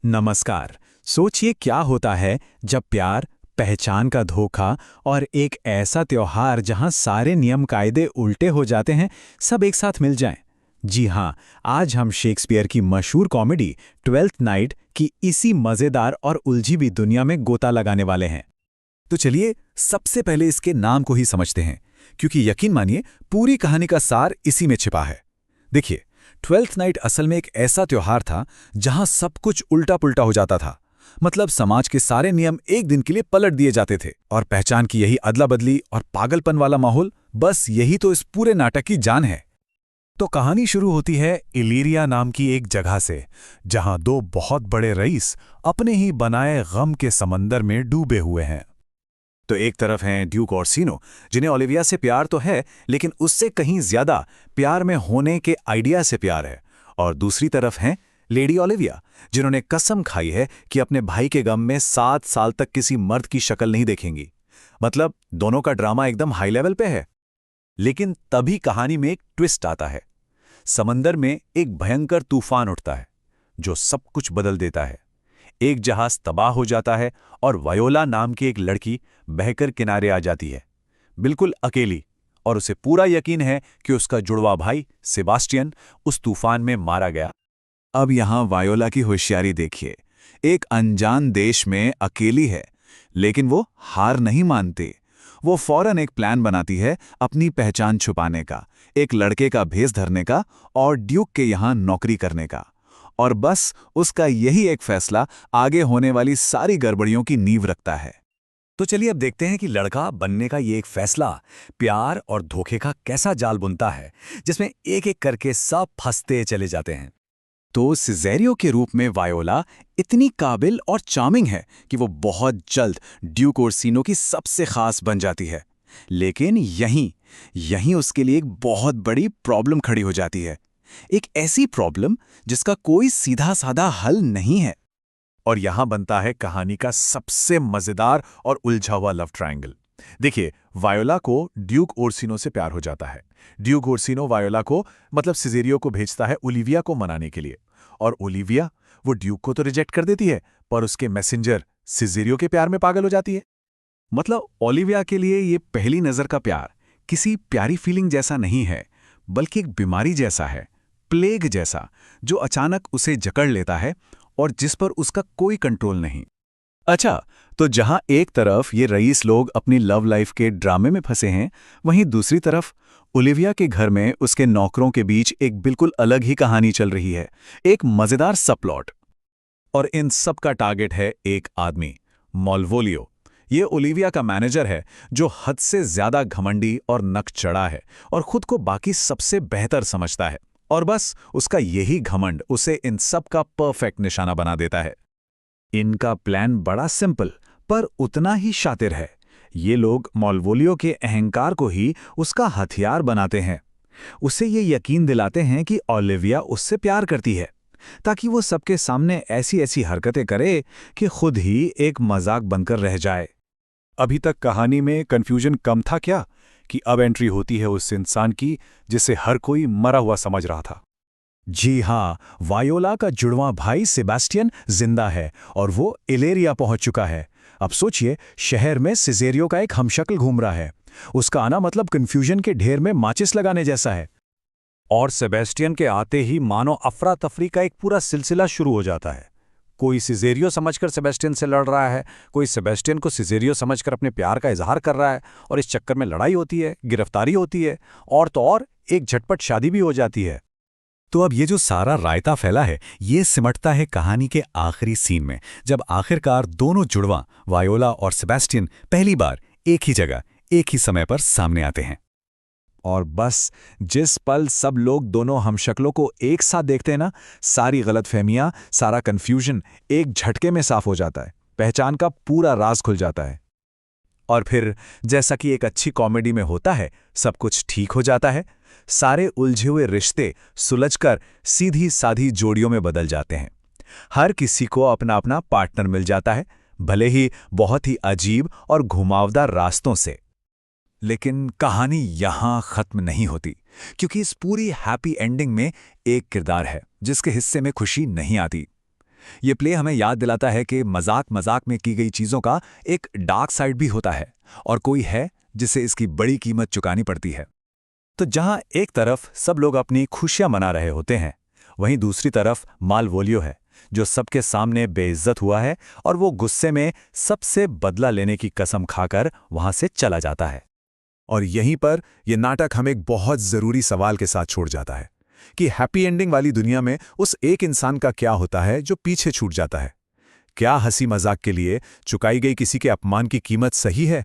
नमस्कार। सोचिए क्या होता है जब प्यार, पहचान का धोखा और एक ऐसा त्योहार जहां सारे नियम कायदे उल्टे हो जाते हैं, सब एक साथ मिल जाएं। जी हां, आज हम शेक्सपियर की मशहूर कॉमेडी ट्वेल्थ नाइट की इसी मजेदार और उलझी हुई दुनिया में गोता लगाने वाले हैं। तो चलिए सबसे पहले इसके नाम को ही समझते हैं, क्योंकि यकीन मानिए पूरी कहानी का सार इसी में छिपा है। देखिए, ट्वेल्थ नाइट असल में एक ऐसा त्योहार था जहां सब कुछ उल्टा पुल्टा हो जाता था। मतलब समाज के सारे नियम एक दिन के लिए पलट दिए जाते थे और पहचान की यही अदला बदली और पागलपन वाला माहौल, बस यही तो इस पूरे नाटक की जान है। तो कहानी शुरू होती है इलीरिया नाम की एक जगह से, जहां दो बहुत बड़े रईस अपने ही बनाए गम के समंदर में डूबे हुए हैं। तो एक तरफ हैं ड्यूक ओर्सिनो, जिन्हें ओलिविया से प्यार तो है, लेकिन उससे कहीं ज्यादा प्यार में होने के आइडिया से प्यार है। और दूसरी तरफ हैं लेडी ओलिविया, जिन्होंने कसम खाई है कि अपने भाई के गम में 7 साल तक किसी मर्द की शक्ल नहीं देखेंगी। मतलब दोनों का ड्रामा एकदम हाई लेवल पे है। लेकिन तभी कहानी में एक ट्विस्ट आता है। समंदर में एक भयंकर तूफान उठता है जो सब कुछ बदल देता है। एक जहाज तबाह हो जाता है और वायोला नाम की एक लड़की बहकर किनारे आ जाती है, बिल्कुल अकेली, और उसे पूरा यकीन है कि उसका जुड़वा भाई सेबास्टियन उस तूफान में मारा गया। अब यहां वायोला की होशियारी देखिए। एक अनजान देश में अकेली है, लेकिन वो हार नहीं मानती। वो फौरन एक प्लान बनाती है अपनी पहचान छुपाने का, एक लड़के का भेष धरने का और ड्यूक के यहां नौकरी करने का। और बस उसका यही एक फैसला आगे होने वाली सारी गड़बड़ियों की नींव रखता है। तो चलिए अब देखते हैं कि लड़का बनने का ये एक फैसला प्यार और धोखे का कैसा जाल बुनता है, जिसमें एक एक करके सब फंसते चले जाते हैं। तो सिजेरियो के रूप में वायोला इतनी काबिल और चार्मिंग है कि वो बहुत जल्द ड्यूक ओर्सिनो की सबसे खास बन जाती है। लेकिन यहीं उसके लिए एक बहुत बड़ी प्रॉब्लम खड़ी हो जाती है। एक ऐसी प्रॉब्लम जिसका कोई सीधा साधा हल नहीं है। और यहां बनता है कहानी का सबसे मजेदार और उलझा हुआ लव ट्रायंगल। देखिए, वायोला को ड्यूक ओर्सिनो से प्यार हो जाता है। ड्यूक ओर्सिनो वायोला को, मतलब सिजेरियो को, भेजता है ओलिविया को मनाने के लिए। और ओलिविया, वो ड्यूक को तो रिजेक्ट कर देती है, पर उसके मैसेंजर सिजेरियो के प्यार में पागल हो जाती है। मतलब ओलिविया के लिए ये पहली नजर का प्यार किसी प्यारी फीलिंग जैसा नहीं है, बल्कि एक बीमारी जैसा है, प्लेग जैसा, जो अचानक उसे जकड़ लेता है और जिस पर उसका कोई कंट्रोल नहीं। अच्छा, तो जहां एक तरफ ये रईस लोग अपनी लव लाइफ के ड्रामे में फंसे हैं, वहीं दूसरी तरफ ओलिविया के घर में उसके नौकरों के बीच एक बिल्कुल अलग ही कहानी चल रही है, एक मजेदार सबप्लॉट। और इन सब का टारगेट है एक आदमी, माल्वोलियो। ये ओलिविया का मैनेजर है, जो हद से ज्यादा घमंडी और नकचढ़ा है और खुद को बाकी सबसे बेहतर समझता है। और बस उसका यही घमंड उसे इन सब का परफेक्ट निशाना बना देता है। इनका प्लान बड़ा सिंपल पर उतना ही शातिर है। ये लोग माल्वोलियो के अहंकार को ही उसका हथियार बनाते हैं। उसे ये यकीन दिलाते हैं कि ओलिविया उससे प्यार करती है, ताकि वो सबके सामने ऐसी ऐसी हरकतें करे कि खुद ही एक मजाक बनकर रह जाए। अभी तक कहानी में कंफ्यूजन कम था क्या, कि अब एंट्री होती है उस इंसान की जिसे हर कोई मरा हुआ समझ रहा था। जी हाँ, वायोला का जुड़वा भाई सेबास्टियन जिंदा है और वो इलेरिया पहुंच चुका है। अब सोचिए, शहर में सिजेरियो का एक हमशक्ल घूम रहा है। उसका आना मतलब कन्फ्यूजन के ढेर में माचिस लगाने जैसा है। और सेबेस्टियन के आते ही मानो अफरा तफरी का एक पूरा सिलसिला शुरू हो जाता है। कोई सिजेरियो समझकर सेबेस्टियन से लड़ रहा है, कोई सेबेस्टियन को सिजेरियो समझकर अपने प्यार का इजहार कर रहा है, और इस चक्कर में लड़ाई होती है, गिरफ्तारी होती है, और तो और एक झटपट शादी भी हो जाती है। तो अब ये जो सारा रायता फैला है, ये सिमटता है कहानी के आखिरी सीन में, जब आखिरकार दोनों जुड़वा वायोला और सेबेस्टियन पहली बार एक ही जगह, एक ही समय पर सामने आते हैं। और बस जिस पल सब लोग दोनों हमशक्लों को एक साथ देखते हैं ना, सारी गलतफहमियां, सारा कंफ्यूजन एक झटके में साफ हो जाता है। पहचान का पूरा राज खुल जाता है। और फिर जैसा कि एक अच्छी कॉमेडी में होता है, सब कुछ ठीक हो जाता है। सारे उलझे हुए रिश्ते सुलझकर सीधी साधी जोड़ियों में बदल जाते हैं। हर किसी को अपना अपना पार्टनर मिल जाता है, भले ही बहुत ही अजीब और घुमावदार रास्तों से। लेकिन कहानी यहां खत्म नहीं होती, क्योंकि इस पूरी हैप्पी एंडिंग में एक किरदार है जिसके हिस्से में खुशी नहीं आती। ये प्ले हमें याद दिलाता है कि मजाक मजाक में की गई चीज़ों का एक डार्क साइड भी होता है, और कोई है जिसे इसकी बड़ी कीमत चुकानी पड़ती है। तो जहां एक तरफ सब लोग अपनी खुशियां मना रहे होते हैं, वहीं दूसरी तरफ मालवोलियो है, जो सबके सामने बेइज्जत हुआ है और वो गुस्से में सबसे बदला लेने की कसम खाकर वहां से चला जाता है। और यहीं पर यह नाटक हमें एक बहुत जरूरी सवाल के साथ छोड़ जाता है कि हैप्पी एंडिंग वाली दुनिया में उस एक इंसान का क्या होता है जो पीछे छूट जाता है। क्या हंसी मजाक के लिए चुकाई गई किसी के अपमान की कीमत सही है,